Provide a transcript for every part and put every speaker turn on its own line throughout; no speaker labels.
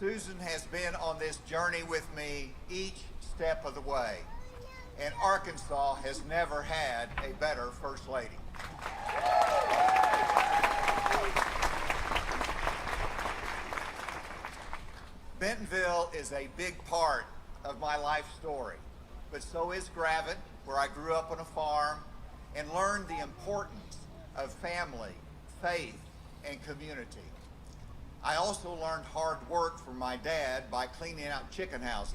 Susan has been on this journey with me each step of the way, and Arkansas has never had a better First Lady. Bentonville is a big part of my life story, but so is Gravett, where I grew up on a farm and learned the importance of family, faith, and community. I also learned hard work from my dad by cleaning out chicken houses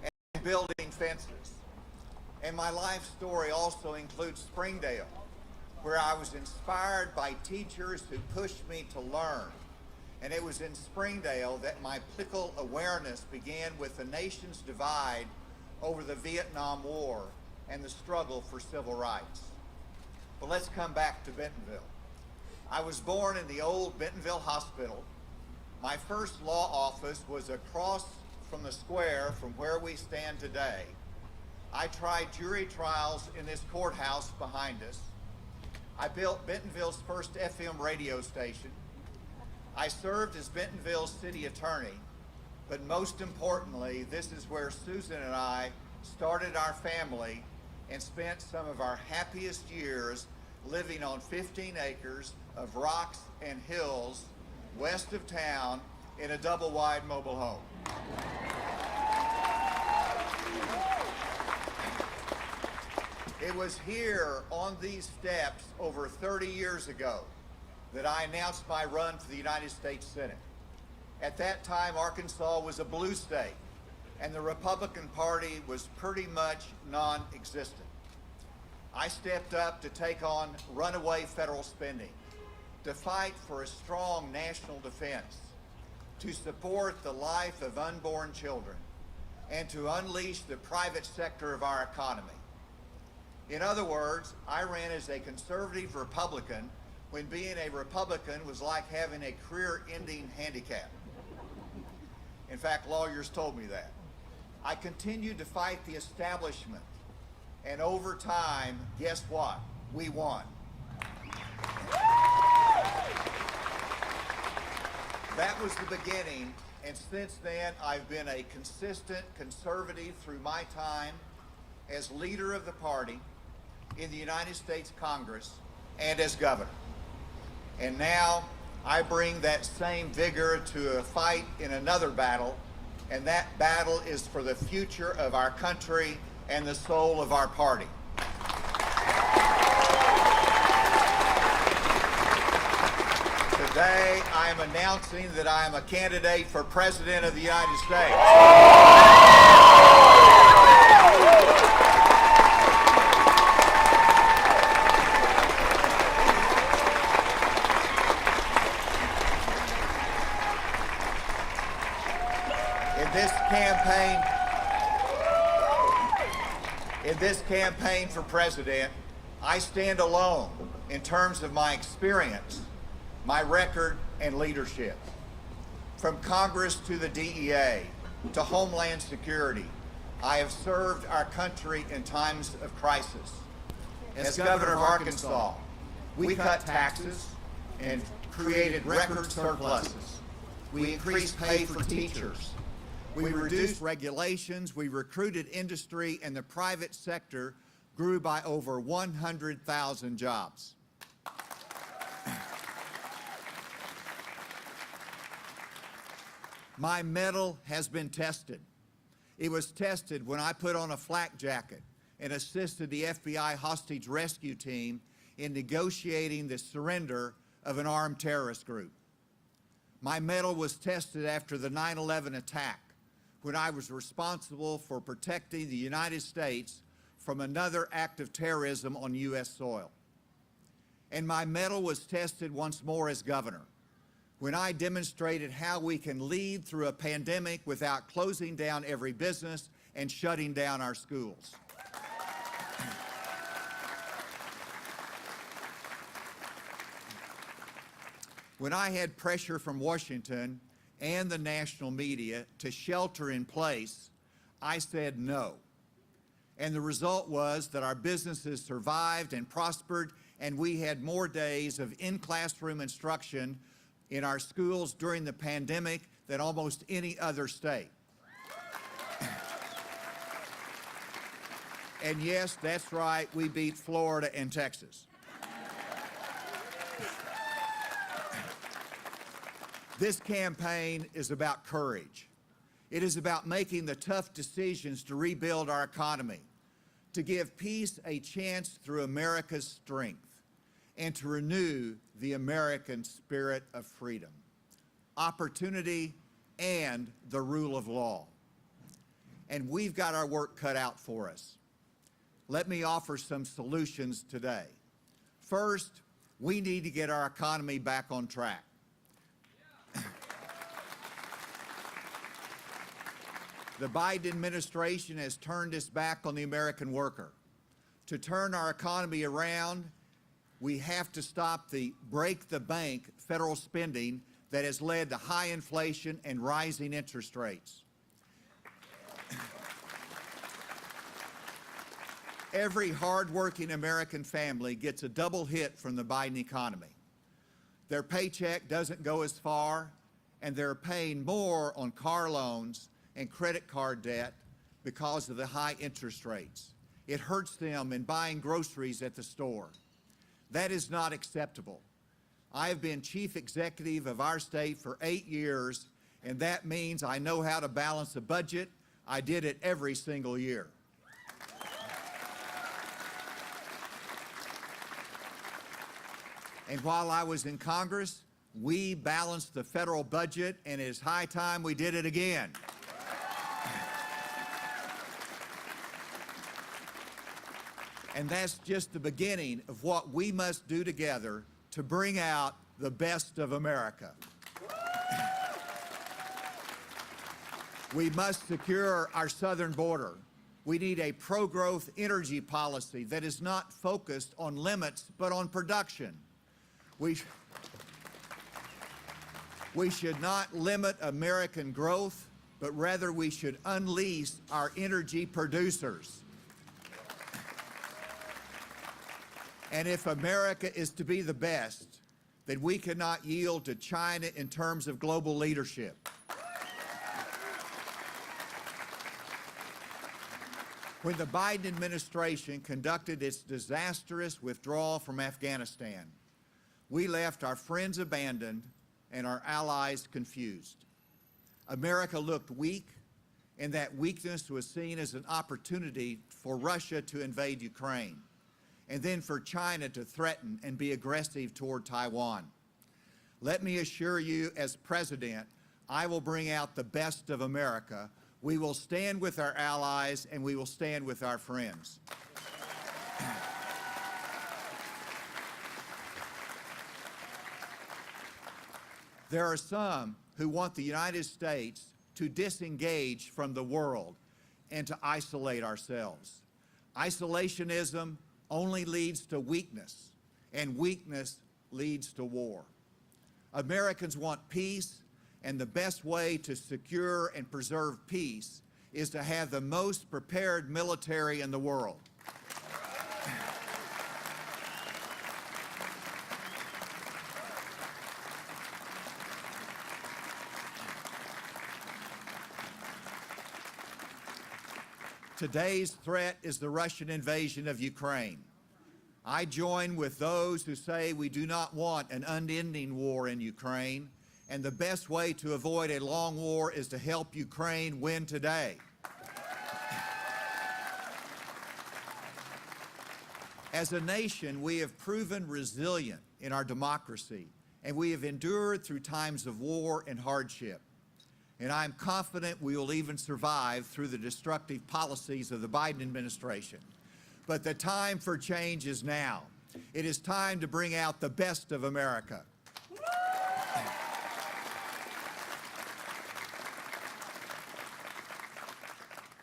and building fences. And my life story also includes Springdale, where I was inspired by teachers who pushed me to learn. And it was in Springdale that my political awareness began with the nation's divide over the Vietnam War and the struggle for civil rights. But let's come back to Bentonville. I was born in the old Bentonville Hospital. My first law office was across from the square from where we stand today. I tried jury trials in this courthouse behind us. I built Bentonville's first FM radio station. I served as Bentonville's city attorney, but most importantly, this is where Susan and I started our family and spent some of our happiest years living on 15 acres of rocks and hills west of town in a double-wide mobile home. It was here on these steps over 30 years ago that I announced my run for the United States Senate. At that time, Arkansas was a blue state, and the Republican Party was pretty much non-existent. I stepped up to take on runaway federal spending, to fight for a strong national defense, to support the life of unborn children, and to unleash the private sector of our economy. In other words, I ran as a conservative Republican when being a Republican was like having a career-ending handicap. In fact, lawyers told me that. I continued to fight the establishment, and over time, guess what? We won. That was the beginning, and since then, I've been a consistent conservative through my time as leader of the party in the United States Congress and as governor. And now I bring that same vigor to a fight in another battle, and that battle is for the future of our country and the soul of our party. Today, I am announcing that I am a candidate for President of the United States. In this campaign for president, I stand alone in terms of my experience, my record, and leadership. From Congress to the DEA to Homeland Security, I have served our country in times of crisis. As governor of Arkansas, we cut taxes and created record surpluses. We increased pay for teachers. We reduced regulations, we recruited industry, and the private sector grew by over 100,000 jobs. My mettle has been tested. It was tested when I put on a flak jacket and assisted the FBI hostage rescue team in negotiating the surrender of an armed terrorist group. My mettle was tested after the 9/11 attack, when I was responsible for protecting the United States from another act of terrorism on U.S. soil. And my mettle was tested once more as governor, when I demonstrated how we can lead through a pandemic without closing down every business and shutting down our schools. When I had pressure from Washington and the national media to shelter in place, I said no. And the result was that our businesses survived and prospered, and we had more days of in-classroom instruction in our schools during the pandemic than almost any other state. And yes, that's right, we beat Florida and Texas. This campaign is about courage. It is about making the tough decisions to rebuild our economy, to give peace a chance through America's strength, and to renew the American spirit of freedom, opportunity, and the rule of law. And we've got our work cut out for us. Let me offer some solutions today. First, we need to get our economy back on track. The Biden administration has turned its back on the American worker. To turn our economy around, we have to stop the break the bank federal spending that has led to high inflation and rising interest rates. Every hardworking American family gets a double hit from the Biden economy. Their paycheck doesn't go as far, and they're paying more on car loans and credit card debt because of the high interest rates. It hurts them in buying groceries at the store. That is not acceptable. I have been chief executive of our state for 8 years, and that means I know how to balance a budget. I did it every single year. And while I was in Congress, we balanced the federal budget, and it's high time we did it again. And that's just the beginning of what we must do together to bring out the best of America. We must secure our southern border. We need a pro-growth energy policy that is not focused on limits, but on production. We should not limit American growth, but rather we should unleash our energy producers. And if America is to be the best, then we cannot yield to China in terms of global leadership. When the Biden administration conducted its disastrous withdrawal from Afghanistan, we left our friends abandoned and our allies confused. America looked weak, and that weakness was seen as an opportunity for Russia to invade Ukraine, and then for China to threaten and be aggressive toward Taiwan. Let me assure you, as president, I will bring out the best of America. We will stand with our allies, and we will stand with our friends. There are some who want the United States to disengage from the world and to isolate ourselves. Isolationism only leads to weakness, and weakness leads to war. Americans want peace, and the best way to secure and preserve peace is to have the most prepared military in the world. Today's threat is the Russian invasion of Ukraine. I join with those who say we do not want an unending war in Ukraine, and the best way to avoid a long war is to help Ukraine win today. As a nation, we have proven resilient in our democracy, and we have endured through times of war and hardship. And I'm confident we will even survive through the destructive policies of the Biden administration. But the time for change is now. It is time to bring out the best of America.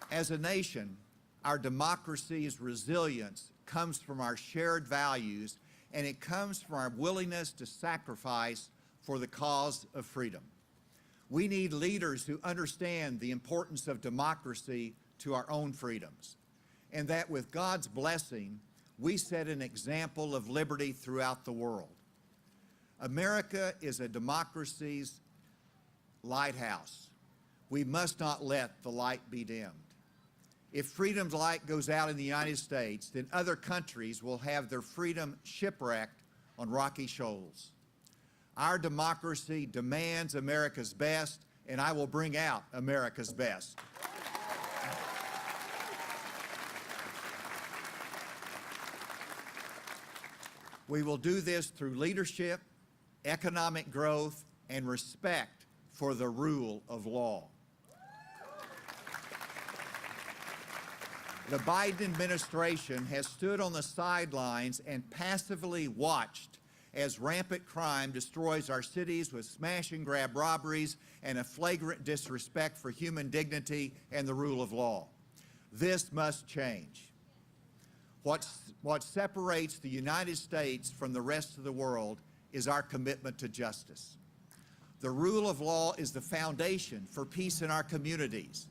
As a nation, our democracy's resilience comes from our shared values, and it comes from our willingness to sacrifice for the cause of freedom. We need leaders who understand the importance of democracy to our own freedoms, and that with God's blessing, we set an example of liberty throughout the world. America is a democracy's lighthouse. We must not let the light be dimmed. If freedom's light goes out in the United States, then other countries will have their freedom shipwrecked on rocky shoals. Our democracy demands America's best, and I will bring out America's best. We will do this through leadership, economic growth, and respect for the rule of law. The Biden administration has stood on the sidelines and passively watched as rampant crime destroys our cities with smash-and-grab robberies and a flagrant disrespect for human dignity and the rule of law. This must change. What separates the United States from the rest of the world is our commitment to justice. The rule of law is the foundation for peace in our communities.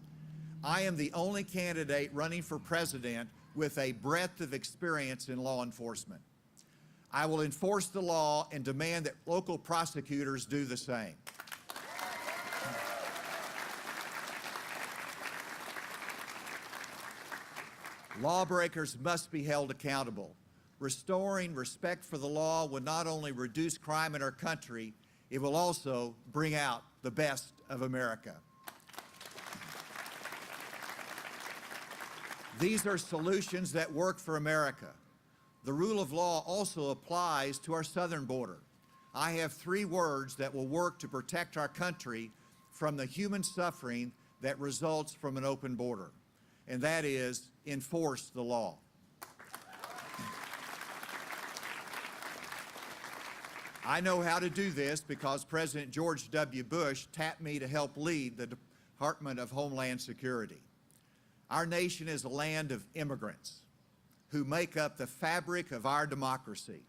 I am the only candidate running for president with a breadth of experience in law enforcement. I will enforce the law and demand that local prosecutors do the same. Lawbreakers must be held accountable. Restoring respect for the law will not only reduce crime in our country, it will also bring out the best of America. These are solutions that work for America. The rule of law also applies to our southern border. I have 3 words that will work to protect our country from the human suffering that results from an open border, and that is enforce the law. I know how to do this because President George W. Bush tapped me to help lead the Department of Homeland Security. Our nation is a land of immigrants who make up the fabric of our democracy.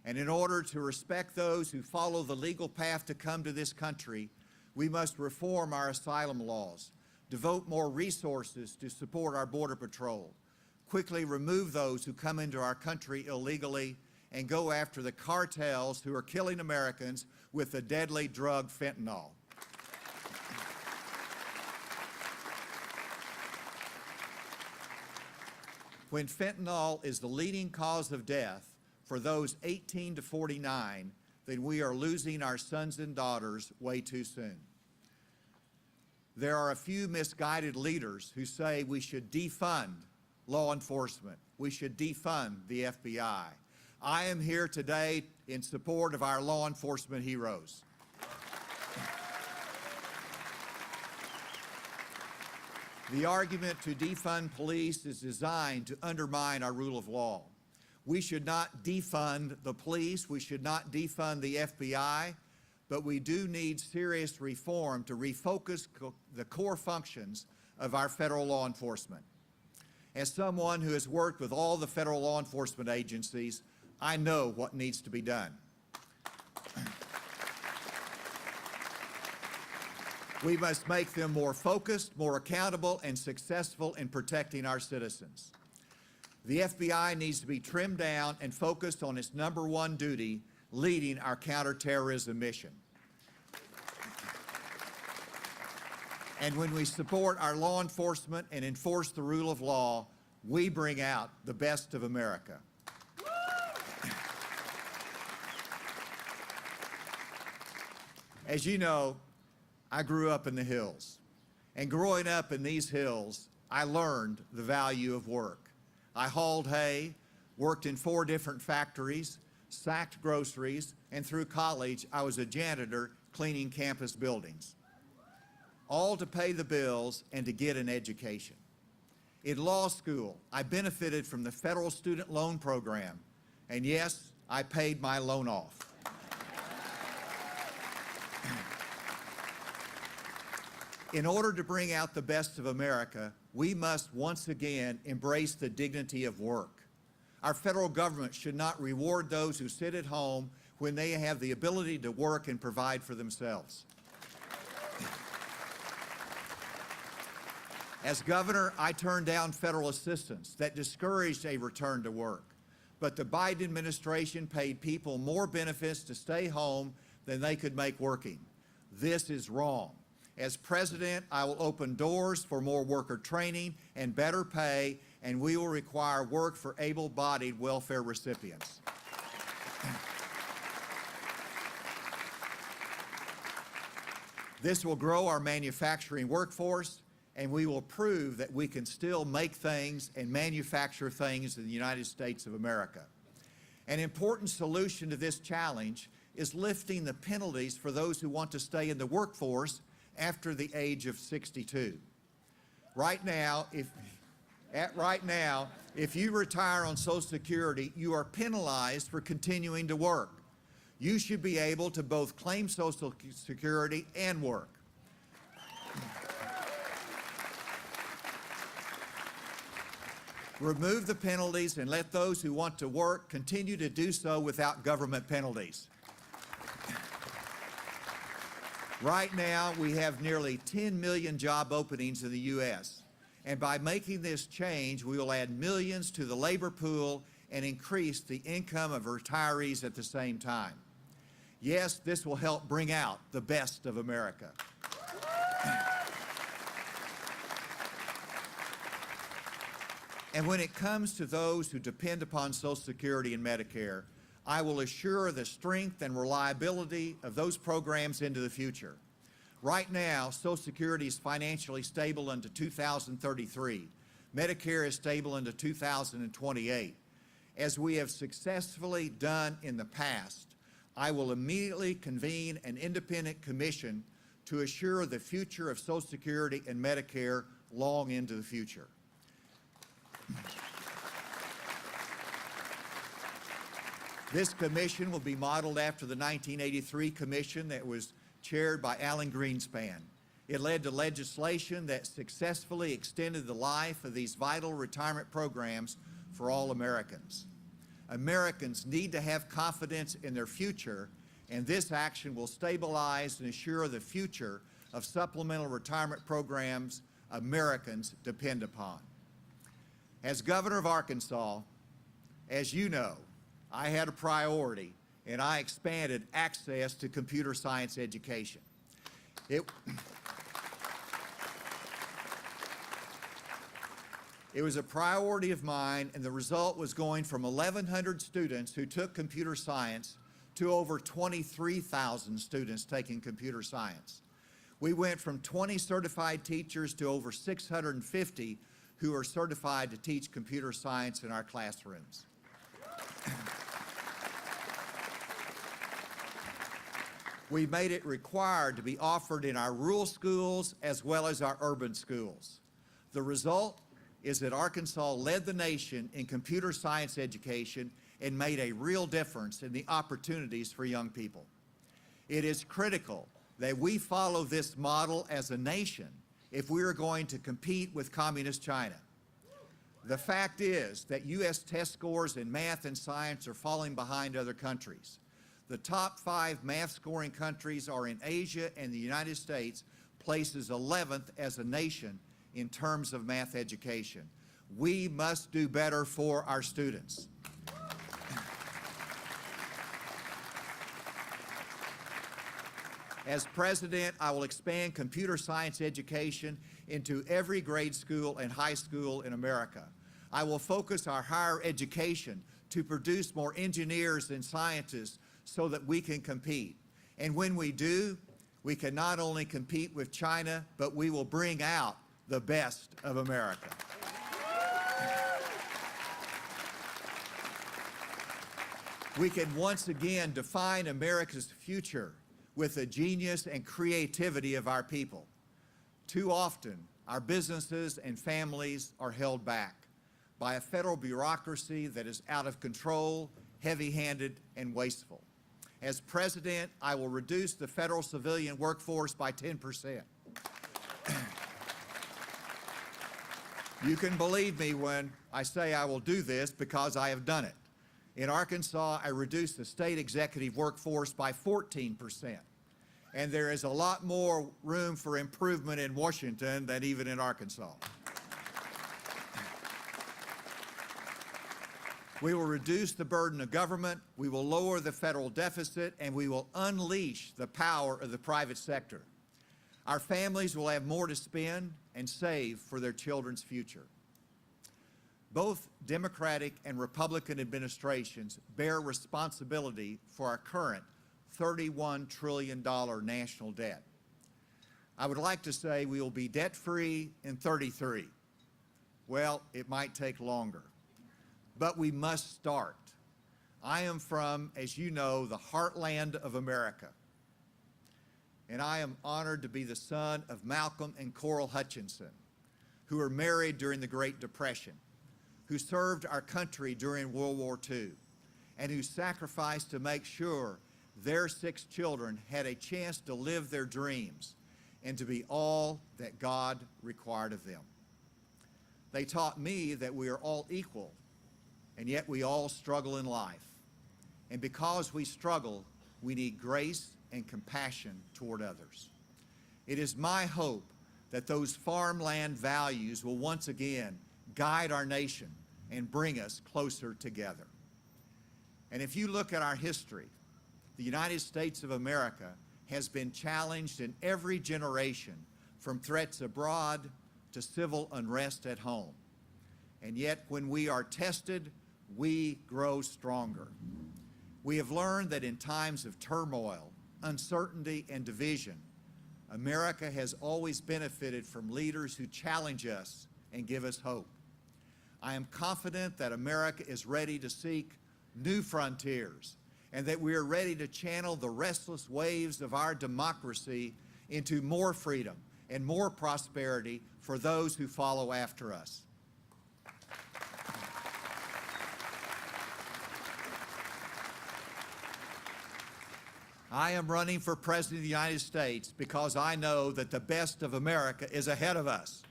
And in order to respect those who follow the legal path to come to this country, we must reform our asylum laws, devote more resources to support our Border Patrol, quickly remove those who come into our country illegally, and go after the cartels who are killing Americans with the deadly drug fentanyl. When fentanyl is the leading cause of death for those 18 to 49, then we are losing our sons and daughters way too soon. There are a few misguided leaders who say we should defund law enforcement. We should defund the FBI. I am here today in support of our law enforcement heroes. The argument to defund police is designed to undermine our rule of law. We should not defund the police, we should not defund the FBI, but we do need serious reform to refocus the core functions of our federal law enforcement. As someone who has worked with all the federal law enforcement agencies, I know what needs to be done. We must make them more focused, more accountable, and successful in protecting our citizens. The FBI needs to be trimmed down and focused on its #1 duty, leading our counterterrorism mission. And when we support our law enforcement and enforce the rule of law, we bring out the best of America. As you know, I grew up in the hills, and growing up in these hills, I learned the value of work. I hauled hay, worked in 4 different factories, sacked groceries, and through college, I was a janitor cleaning campus buildings, all to pay the bills and to get an education. In law school, I benefited from the federal student loan program, and yes, I paid my loan off. In order to bring out the best of America, we must once again embrace the dignity of work. Our federal government should not reward those who sit at home when they have the ability to work and provide for themselves. As governor, I turned down federal assistance that discouraged a return to work. But the Biden administration paid people more benefits to stay home than they could make working. This is wrong. As president, I will open doors for more worker training and better pay, and we will require work for able-bodied welfare recipients. This will grow our manufacturing workforce, and we will prove that we can still make things and manufacture things in the United States of America. An important solution to this challenge is lifting the penalties for those who want to stay in the workforce after the age of 62. Right now, if you retire on Social Security, you are penalized for continuing to work. You should be able to both claim Social Security and work. Remove the penalties and let those who want to work continue to do so without government penalties. Right now, we have nearly 10 million job openings in the U.S., and by making this change, we will add millions to the labor pool and increase the income of retirees at the same time. Yes, this will help bring out the best of America. And when it comes to those who depend upon Social Security and Medicare, I will assure the strength and reliability of those programs into the future. Right now, Social Security is financially stable into 2033. Medicare is stable into 2028. As we have successfully done in the past, I will immediately convene an independent commission to assure the future of Social Security and Medicare long into the future. This commission will be modeled after the 1983 commission that was chaired by Alan Greenspan. It led to legislation that successfully extended the life of these vital retirement programs for all Americans. Americans need to have confidence in their future, and this action will stabilize and assure the future of supplemental retirement programs Americans depend upon. As governor of Arkansas, as you know, I had a priority, and I expanded access to computer science education. It was a priority of mine, and the result was going from 1,100 students who took computer science to over 23,000 students taking computer science. We went from 20 certified teachers to over 650 who are certified to teach computer science in our classrooms. We made it required to be offered in our rural schools as well as our urban schools. The result is that Arkansas led the nation in computer science education and made a real difference in the opportunities for young people. It is critical that we follow this model as a nation if we are going to compete with Communist China. The fact is that U.S. test scores in math and science are falling behind other countries. The top 5 math scoring countries are in Asia, and the United States places 11th as a nation in terms of math education. We must do better for our students. As president, I will expand computer science education into every grade school and high school in America. I will focus our higher education to produce more engineers and scientists so that we can compete. And when we do, we can not only compete with China, but we will bring out the best of America. We can once again define America's future with the genius and creativity of our people. Too often, our businesses and families are held back by a federal bureaucracy that is out of control, heavy-handed, and wasteful. As president, I will reduce the federal civilian workforce by 10%. You can believe me when I say I will do this because I have done it. In Arkansas, I reduced the state executive workforce by 14%. And there is a lot more room for improvement in Washington than even in Arkansas. We will reduce the burden of government, we will lower the federal deficit, and we will unleash the power of the private sector. Our families will have more to spend and save for their children's future. Both Democratic and Republican administrations bear responsibility for our current $31 trillion national debt. I would like to say we will be debt-free in 33. Well, it might take longer. But we must start. I am from, as you know, the heartland of America. And I am honored to be the son of Malcolm and Coral Hutchinson, who were married during the Great Depression, who served our country during World War II, and who sacrificed to make sure their 6 children had a chance to live their dreams and to be all that God required of them. They taught me that we are all equal, and yet we all struggle in life. And because we struggle, we need grace and compassion toward others. It is my hope that those farmland values will once again guide our nation and bring us closer together. And if you look at our history, the United States of America has been challenged in every generation, from threats abroad to civil unrest at home. And yet when we are tested, we grow stronger. We have learned that in times of turmoil, uncertainty, and division, America has always benefited from leaders who challenge us and give us hope. I am confident that America is ready to seek new frontiers and that we are ready to channel the restless waves of our democracy into more freedom and more prosperity for those who follow after us. I am running for President of the United States because I know that the best of America is ahead of us.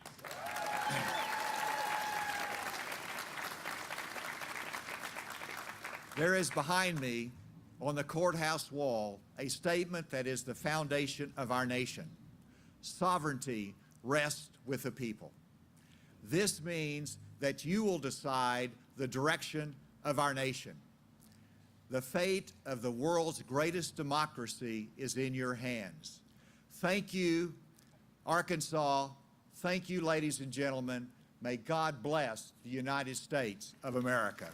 There is behind me on the courthouse wall a statement that is the foundation of our nation. Sovereignty rests with the people. This means that you will decide the direction of our nation. The fate of the world's greatest democracy is in your hands. Thank you, Arkansas. Thank you, ladies and gentlemen. May God bless the United States of America.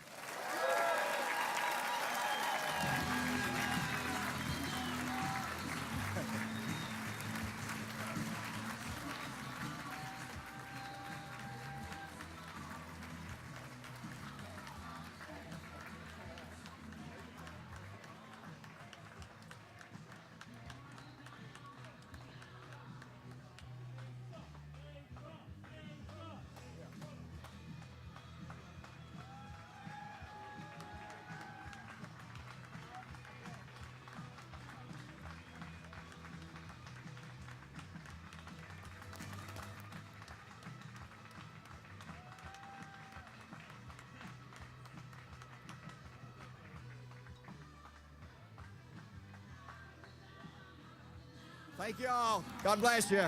Thank you all. God bless you.